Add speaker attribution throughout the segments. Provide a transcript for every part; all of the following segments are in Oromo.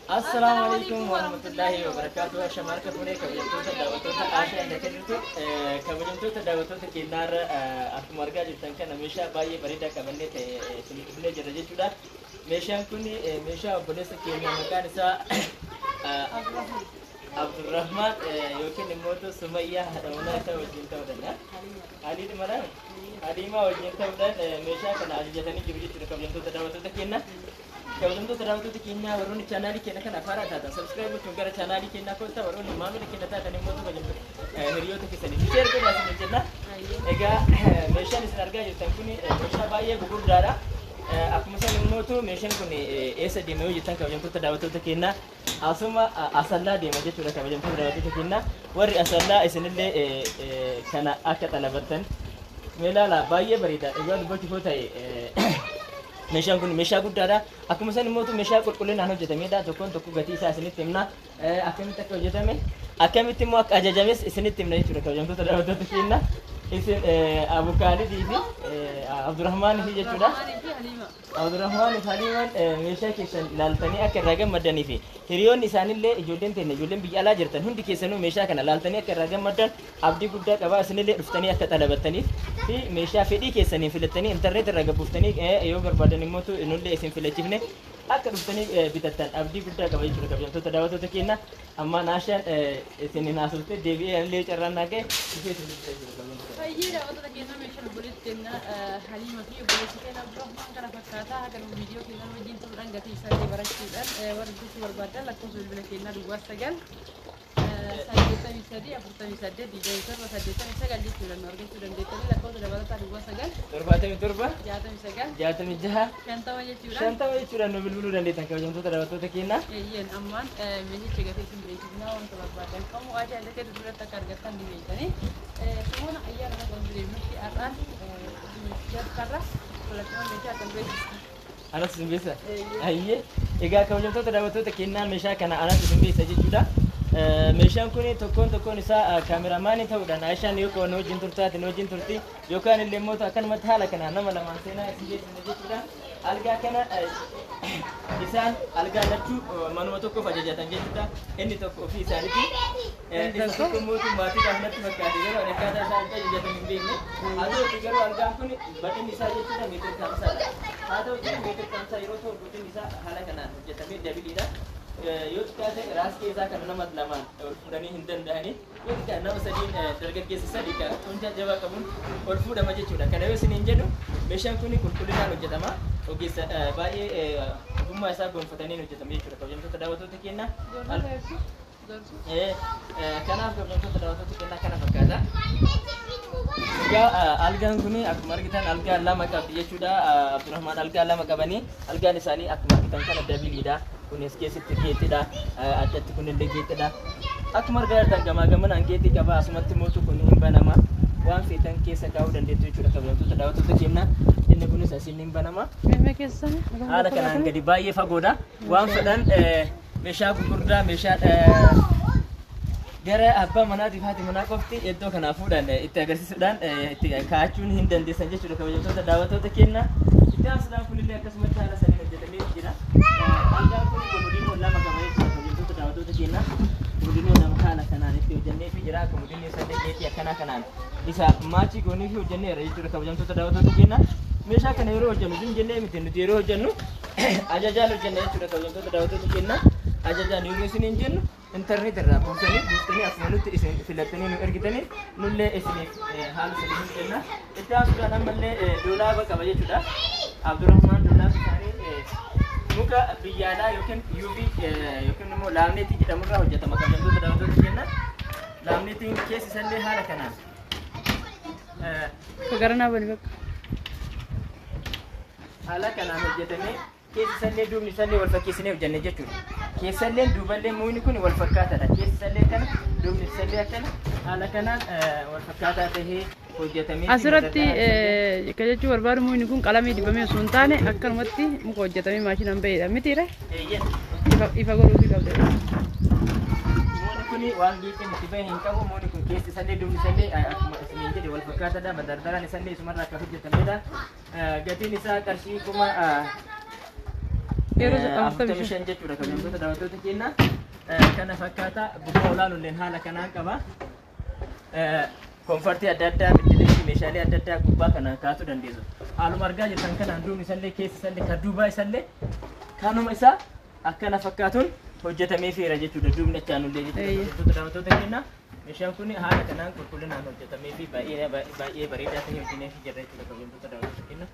Speaker 1: Assalamualaikum warahmatullahi wabarakatuh. Shamarka fune kabajamtoota daawwattoota Aashaa Inda Kennitu kabajamtoota daawwattoota keenyaarra akkuma argaa jirtan kana meeshaa baay'ee bareedaa qabannee ta'e isinii dhufnee jirra jechuudha. Meeshaan kun meeshaa obboleessa keenya maqaan isaa Abdurrahman yookiin immoo Sumayyaa hadhamunaa isa wajjin ta'uudhaan Haliimaa wajjin ta'uudhaan meeshaa kana ajajatanii jiru jechuudha kabajamtoota daawwattoota keenya. kabajamtoota daawwattoota keenya warroonni chaanaalii keenya kana afaaraa taatan subscribe gochuun gara chaanaalii keenyaa koottaa warroonni maamila keenya taatan immoo kabajamtoota hiriyoota keessanii share godhaa isin jenna. Egaa meeshaan isin argaa jirtan kun meeshaa baay'ee gugurdaadha. Akkuma san immoo meeshaan kun eessa deema yoo jettan kabajamtoota daawwattoota keenya asuma asallaa deema jechuudha kabajamtoota daawwattoota keenya. Warri asallaa isinillee kana akka xalabattan meelaala baay'ee bareeda egaa dubbachuuf ta'e meeshaan kun meeshaa guddaadha. Akkuma san immoo meeshaa qulqullinaan hojjetamedha. Tokkoon tokko gatii isaa isinitti himna. Akkamitti akka hojjetame akkamitti immoo akka ajajames isinitti himna jechuudha kabajamtoota daawwattoota keenya. Isin Abukaalidii fi Abdurrahmaan fi jechuudha. Abdurrahmaan fi Haliimaan meeshaa keessan ilaaltanii akka irraa gammadanii fi hiriyoonni isaanillee ijoolleen teenya ijoolleen biyya alaa jirtan hundi keessanuu meeshaa kana ilaaltanii akka irraa gammadan abdii guddaa qabaa. Isinillee dhuftanii akka xalabattaniif fi meeshaa fedhii keessanii filattanii intarneet irraa gabbuuftanii yoo barbaadan immoo nullee isin filachiifne akka dhuftanii bitattan abdii guddaa qaba jechuudha kabajamtoota daawwattoota keenya. Amma naashaan isin naasofte deebi'ee illee carraan naaqee dhufee isin bitattan.
Speaker 2: Fayyee daawwattoota keenya meeshaan obboleessi keenya Haliimaa fi obboleessi keenya Abdurrahmaan kana fakkaataa akka viidiyoo keenya wajjin turuudhaan gatii isaallee barachuudhaan warri bituu barbaadan lakkoofsa bilbila keenyaa duwwaa 9 jechuudha nu argachuu dandeettanii lakkoofsa dabalataa duwwaa 9
Speaker 1: shantama jechuudha nu bilbiluu dandeettan kabajamtoota daawwattoota keenya.
Speaker 2: Eeyyeen ammaan meeshicha gatii isin beeksifnaa wanta barbaadan qabu Aashaa Inda Kennitu duratti akka argattan ni beektanii simoona ayyaana nama qulqulleeffamutti har'aan jalqarra filachuun meeshaa kan beeksisa.
Speaker 1: Anas isin beeksisa. Ayyee egaa kabajamtoota daawwattoota keenya meeshaa kana anas isin beeksisa jechuudha. Meeshaan kun tokkoon isaa kaameraamaanii ta'uudhaan Aashaan yoo nu wajjin turtaate nu wajjin turti yookaan illee immoo akkanumatti haala kanaan nama lamaan seenaa isin geessina jechuudha. Algaa kana isaan algaa lachuu manuma tokkoof ajajatan jechuudha. Inni tokko ofii isaaniiti. Isa tokko mootummaatiidhaaf natti fakkaate yeroo akkaataa isaa algaa ajajatan hin beekne. Haa ta'uutii garuu algaan kun bal'inni isaa jechuudha meetira 50dha. Haa ta'uutii meetira 50 yeroo ta'u guddinni isaa haala kanaan hojjetamee dabiliidha. Yoo xiqqaate raas keessaa kan nama lamaan ol fuudhanii hin danda'ani yoo xiqqaate nama sadiin dargaggeessa sadii kan hunda jabaa qabuun ol fuudhama jechuudha. Kana yoo isiniin jedhu meeshaan kun qulqullinaan hojjetama. Ogeessa baay'ee ogummaa isaa gonfatanii hojjetama jechuudha kabajamtoota daawwattoota keenya. Kanaaf kabajamtoota daawwattoota keenya kana fakkaata. Egaa algaan kun akkuma argitan algaa lama qabdi jechuudha. Abdurrahmaan algaa lama qabanii algaan isaanii akkuma argitan kana dabiliidha. Kunis keessatti geettidha. Addatti kunillee geettidha. Akkuma argaa jirtan gamaa gamanaan geetti qaba. Asumatti mootu kun hin banama. Waan feetan keessa kaa'uu dandeettu jechuudha kabajamtoota daawwattoota keenya. Inni kunis asiin hin banama. Haala kanaan gadi baay'ee fagoodha. Waan fedhan meeshaa gurguddaa meeshaa gara abbaa manaatii fi haati manaa qofti iddoo kanaa fuudhan itti agarsiisuudhaan itti kaa'achuun hin dandeessan jechuudha kabajamtoota daawwattoota keenya. Itti aansuudhaan kunillee akkasumatti haala saniin hojjetamee jira. Algaan kun komodiinoo lama qaba jechuudha kabajamtoota daawwattoota keenya. Komodiinoo lama haala kanaan itti hojjennee fi jira. Komodiinoo saddeet geetii akkana kanaan isa maachii goonii fi hojjenneera jechuudha kabajamtoota daawwattoota keenya. Meeshaa kana yeroo hojjennu hin jennee miti nuti yeroo hojjennu ajajaan hojjenna jechuudha kabajamtoota daawwattoota keenya. Ajajaan yeroo isin hin jennu intarneet irraa buuftanii asuma nutti isin filattanii nu ergitanii nullee isiniif haala sadii hin kenna. Itti aansuudhaan ammallee doolaaba qaba jechuudha. Abdurrahmaan doolaaba isaanii muka biyyaalaa yookiin UV yookiin immoo laamneetii jedhamurraa hojjetama kabajamtoota daawwattoota keenya. Laamneetiin keessi isallee haala kanaan. Haala kanaan hojjetamee keessi isallee duubni isallee wal fakkeessinee hojjenne jechuudha. Keessallee duuballee muyni kun wal fakkaataadha. Keessi isallee kana duubni isallee akkana haala kanaan wal fakkaataa tahee hojjetamee.
Speaker 2: Asirratti akka jechuun barbaadu muyni kun qalamii dibamee osoo hin taane akkanumatti muka hojjetamee maashinaan bahedha mitiire. Ifa godhuutii qabdee.
Speaker 1: Muyni kun waan geettiin itti bahee hin qabu. Muyni kun keessi isallee duubni isallee akkuma isiniin jedhe wal fakkaataadha. Madardaraan isallee isumarraa akka hojjetamedha. Gatiin isaa qarshii kuma 45 jechuudha kabajamtoota daawwattoota keenya. Kana fakkaata bu'aa olaanulleen haala kanaan qaba. Konfortii adda addaa bittileefi meeshaalee adda addaa gubbaa kana kaasuu dandeessu. Haaluma argaa jirtan kanaan duubni isallee keessi isallee kan duubaa isallee kanuma isaa akkana fakkaatuun hojjetamee fiira jechuudha. Duubni achaanullee jechuudha. Daawwattoota keenya meeshaan kun haala kanaan qulqullinaan hojjetamee fi baay'ee bareedaa ta'e hojjennee fi jirra jechuudha. Kabajamtoota daawwattoota keenya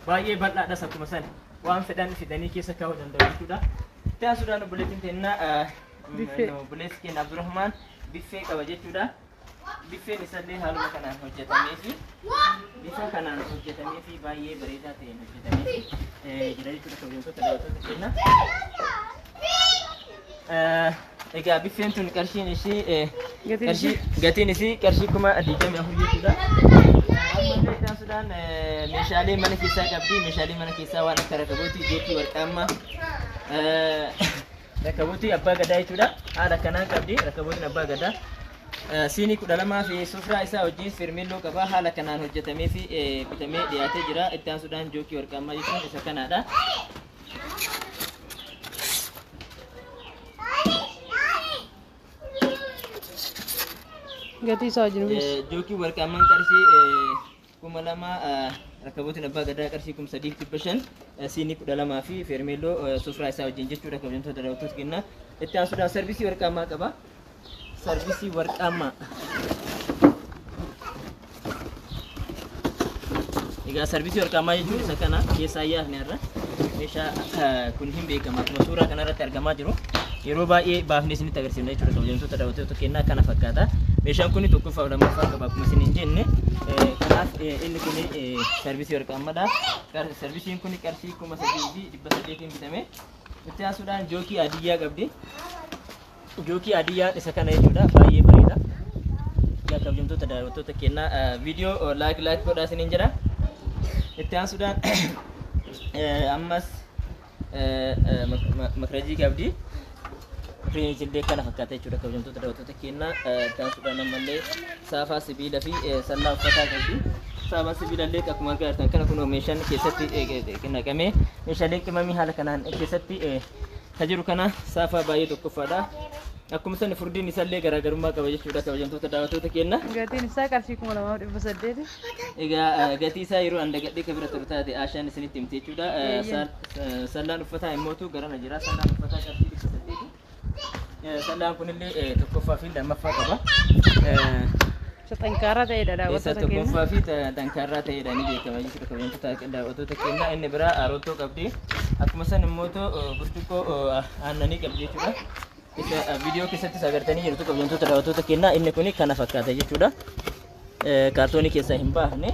Speaker 1: baay'ee bal'aadhas akkuma san waan fedhan fidanii keessa kaa'uu danda'u jechuudha. Itti aansuudhaan obboleettiin teennaa obboleessi keenya Abdurrahmaan biffee qaba jechuudha. Biffeen isallee haaluma kanaan hojjetamee fi bifa kanaan hojjetamee fi baay'ee bareedaa ta'een hojjetamee jira jechuudha. Kabajamtoota daawwattoota keenya. Egaa biffeen tun qarshiin ishii gatiin isii qarshii 24,000 jechuudha. Ammallee itti aansuudhaan meeshaalee mana keessaa qabdi. Meeshaalee mana keessaa waan akka rakabootii, jeetii warqaammaa, rakabootii abbaa gadaa jechuudha. Haala kanaan qabdi rakabootiin abbaa gadaa. Siinii 12 fi sufraa isaa wajjin firmilloo qaba. Haala kanaan hojjetamee fi bitamee dhiyaatee jira. Itti aansuudhaan jookii warqaammaa jechuun isa kanaadha.
Speaker 2: Gatii isaa wajjin
Speaker 1: jookii warqaammaan qarshii 2,000, rakabootiin abbaa gadaa qarshii 3,500, siinii 12 fi firmilloo sufraa isaa wajjin jechuudha. Kabajamtoota daawwattoota keenya. Itti aansuudhaan sarvisii warqaammaa qaba. Sarvisii warqaammaa. Egaa sarvisii warqaammaa jechuun isa kana keessaa yaafne irra meeshaa kun hin beekama. Akkuma suuraa kanarratti argamaa jiru. Yeroo baay'ee baafnee isinitti agarsiifna jechuudha. Kabajamtoota daawwattoota keenya kana fakkaata. Meeshaan kun tokkoffaa fi lammaffaa qaba akkuma isin hin jenne. Kanaaf inni kun sarvisii warqaammaadha. Sarvisiin kun qarshii 3,800 bitame. Itti aansuudhaan jookii adiyyaa qabdi. Jookii adiyyaan isa kana jechuudha. Baay'ee bareeda. Kabajamtoota daawwattoota keenya viidiyoo laayik godhaa isiniin jedha. Itti aansuudhaan ammas makrajii qabdi. Makrajii kana fakkaata jechuudha. Kabajamtoota daawwattoota keenya. Itti aansuudhaan ammallee saafaa sibiilaa fi sallaa uffataa qabdi. Saafaa sibiilallee akkuma argaa jirtan kana kun meeshaan keessatti naqamee meeshaaleen qimamii haala kanaan keessatti kan jiru kana saafaa baay'ee tokkoffaadha. Akkuma san furdiin isallee garaagarummaa qaba jechuudha. Kabajamtoota daawwattoota keenya.
Speaker 2: gatiin isaa qarshii 2,800.
Speaker 1: Egaa gatii isaa yeroo andagadhee kan bira turu taate Aashaan isinitti himte jechuudha. Sallaan uffataa immootu garana jira. Sallaan uffataa qarshii 800. Sallaan kunillee tokkoffaa fi lammaffaa qaba.
Speaker 2: Tankaarraa ta'edha daawwattoota keenya.
Speaker 1: Tokkoffaa fi tankaarraa ta'edha ni beekama jechuudha. Kabajamtoota daawwattoota keenya. Inni biraa arootoo qabdi. Akkuma san immootu burcuqqoo aannanii qabdi jechuudha. Viidiyoo keessatti agartanii jirtu kabajamtoota daawwattoota keenya. Inni kun kana fakkaata jechuudha. Kaartoonii keessaa hin baafne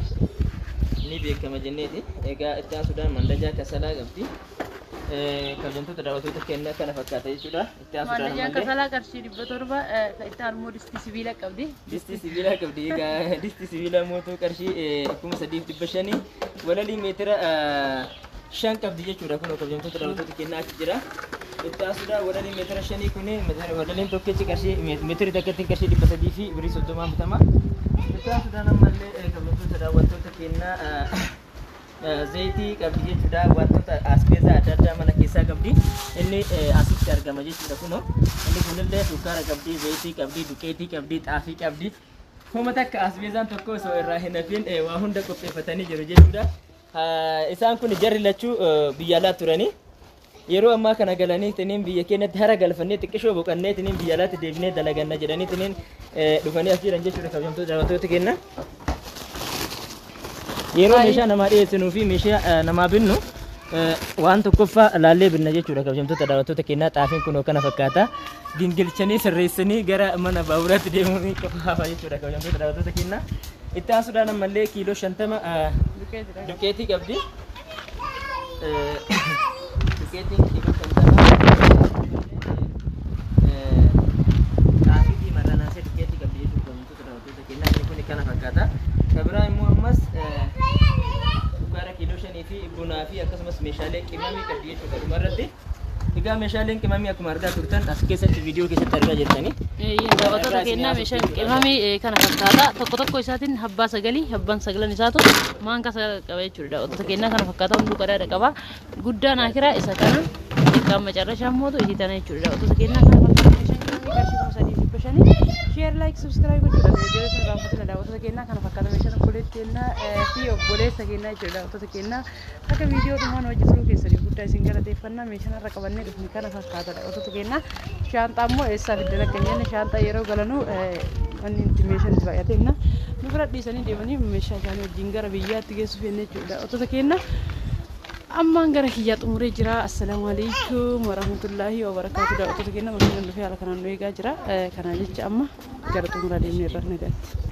Speaker 1: ni beekama jenneeti. Egaa itti aansuudhaan mandajaa kasalaa qabdi. Kabajamtoota daawwattoota keenya kana fakkaata jechuudha. Itti aansuudhaan
Speaker 2: mandajaan kasalaa qarshii 700. Itti aansuudhaan distii sibiilaa qabdi.
Speaker 1: Distii sibiilaa qabdi. Egaa distii sibiilaa mootuu qarshii 3,500. Walalii meetira 5 qabdi jechuudha. Kun kabajamtoota daawwattoota keenya achi jira. Itti aansuudhaan walalii meetira 5 kun walaliin tokkichi qarshii meetira takkatti qarshii 300 fi birrii 30 bitama. Itti aansuudhaan ammallee kabajamtoota daawwattoota keenya zayitii qabdi jechuudha. Wantoota asbeezaa adda addaa mana keessaa qabdi. Inni asitti argama jechuudha kunoo. Inni kunillee sukkaara qabdi, zayitii qabdi, duqeetii qabdi, xaafii qabdi. Humna takka asbeezaan tokko osoo irraa hin hafin waa hunda qopheeffatanii jiru jechuudha. Isaan kun jarri lachuu biyya alaa turanii. Yeroo ammaa kana galanii tiniin biyya keenyatti hara galfannee xiqqishoo boqannee tiniin biyya alaatti deebinee dalaganna jedhanii tiniin dhufanii as jiran jechuudha. Kabajamtoota daawwattoota keenya. Yeroo meeshaa namaa dhiyeessinuu fi meeshaa namaa binnu waan tokkoffaa laallee binna jechuudha. Kabajamtoota daawwattoota keenya. Xaafiin kun kana fakkaata. Gingilchanii sirreessanii gara mana baaburaatti deemuun qophaa'aa jechuudha. Kabajamtoota daawwattoota keenya. Itti aansuudhaan ammallee kiiloo 50 duqeetii qabdi. Duqeetiin kiiloo 50 xaafii fi marranaasee duqeetii qabdi jechuudha. Kabajamtoota daawwattoota keenya. Inni kun kana fakkaata. Kabiraa immoo ammas sukkaara kiiloo 5 fi bunaa fi akkasumas meeshaalee qimamii qabdi jechuudha. Dhumarratti egaa meeshaaleen qimamii akkuma argaa turtan as keessatti viidiyoo keessatti argaa jirtanii.
Speaker 2: Daawwattoota keenya meeshaan qimamii kana fakkaata. Tokko tokko isaatiin habbaa sagalii, habbaan sagalan isaatu maankaa sagal qaba jechuudha. Daawwattoota keenya kana fakkaata hunduu qadaada qaba. Guddaan akiraa isa kana. qaama carrashaan mootu isii tana jechuudha. Otoo kennaa kana fakkaatan qarshii kuma sadii dhibba shanii share like subscribe gochuudha. Viidiyoo sana raawwatu dha. Otoo kennaa kana fakkaatan meeshaan obboleetti kennaa fi obboleessa kennaa jechuudha. Otoo kennaa akka viidiyoo dhumaan hojii turuu keessanii guddaa isin galateeffannaa meeshaan irra qabannee dhufni kana fakkaatadha. Otoo kennaa shaanxaa immoo eessaa fiddan akka hin jenne shaanxaa yeroo galanuu wanni itti meeshaan itti baay'ateenna nu bira dhiisanii deemanii meeshaa isaanii wajjin gara biyyaatti geessuuf jennee jechuudha. Otoo kennaa ammaan gara kiyyaa xumuree jira. Assalaamu alaykum warahmatullaahi wabarakaatuh. Otoo kennaa makiinaan dhufee haala kanaan nu eegaa jira. Kanaa jecha amma gara xumuraa deemnee irra nagaatti.